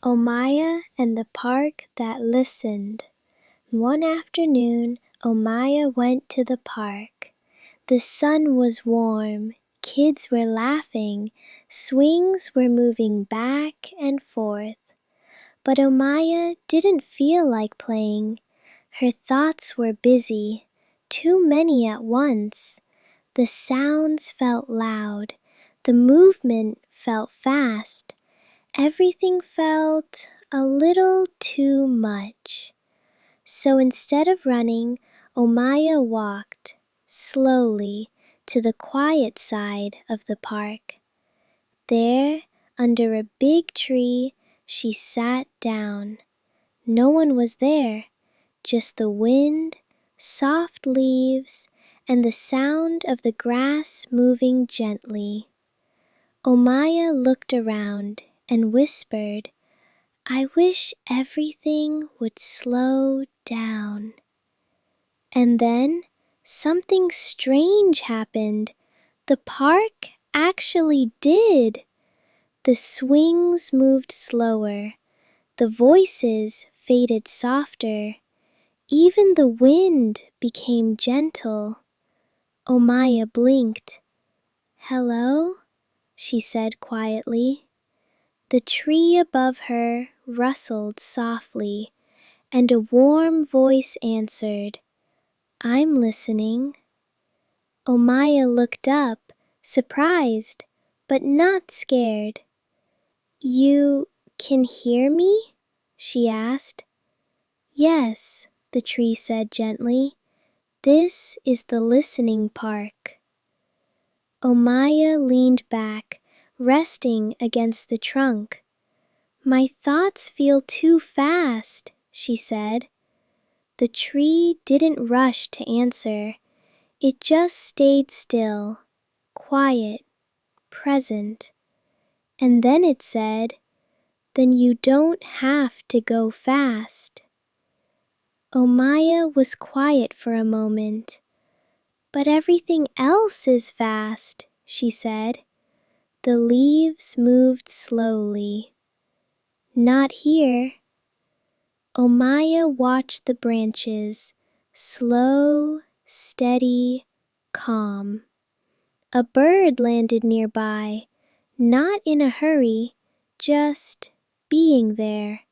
Omaya and the Park That Listened. One afternoon, Omaya went to the park. The sun was warm, kids were laughing, swings were moving back and forth. But Omaya didn't feel like playing. Her thoughts were busy, too many at once. The sounds felt loud, the movement felt fast. Everything felt a little too much. So instead of running, Omaya walked slowly to the quiet side of the park. There, under a big tree, she sat down. No one was there, just the wind, soft leaves, and the sound of the grass moving gently. Omaya looked around and whispered, "I wish everything would slow down." And then something strange happened. The park actually did. The swings moved slower. The voices faded softer. Even the wind became gentle. Omaya blinked. "Hello?" she said quietly. The tree above her rustled softly, and a warm voice answered, "I'm listening." Omaya looked up, surprised, but not scared. "You can hear me?" she asked. "Yes," the tree said gently. "This is the listening park." Omaya leaned back, resting against the trunk. "My thoughts feel too fast," she said. The tree didn't rush to answer. It just stayed still, quiet, present. And then it said, "Then you don't have to go fast." Omaya was quiet for a moment. "But everything else is fast," she said. The leaves moved slowly. "Not here." Omaya watched the branches, slow, steady, calm. A bird landed nearby, not in a hurry, just being there.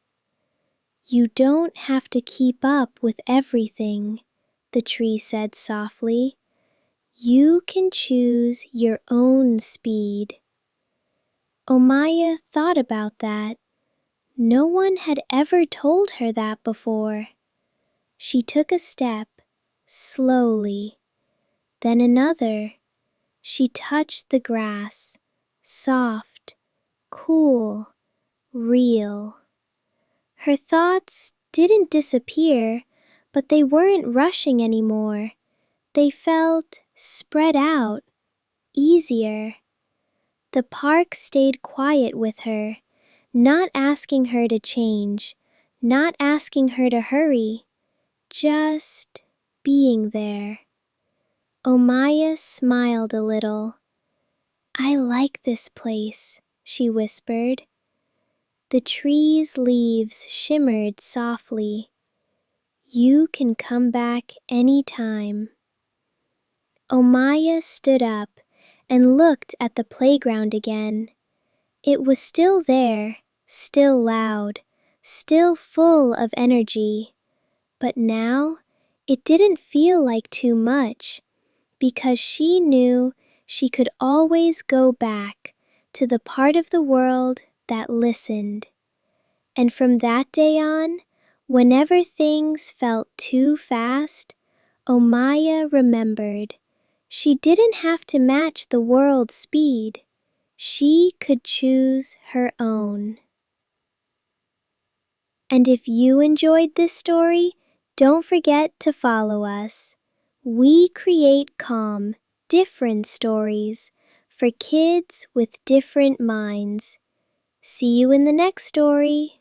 "You don't have to keep up with everything," the tree said softly. "You can choose your own speed." Omaya thought about that. No one had ever told her that before. She took a step, slowly, then another. She touched the grass, soft, cool, real. Her thoughts didn't disappear, but they weren't rushing anymore. They felt spread out, easier. The park stayed quiet with her, not asking her to change, not asking her to hurry, just being there. Omaya smiled a little. "I like this place," she whispered. The tree's leaves shimmered softly. "You can come back any time." Omaya stood up and looked at the playground again. It was still there, still loud, still full of energy. But now it didn't feel like too much, because she knew she could always go back to the part of the world that listened. And from that day on, whenever things felt too fast, Omaya remembered she didn't have to match the world's speed. She could choose her own. And if you enjoyed this story, don't forget to follow us. We create calm, different stories for kids with different minds. See you in the next story.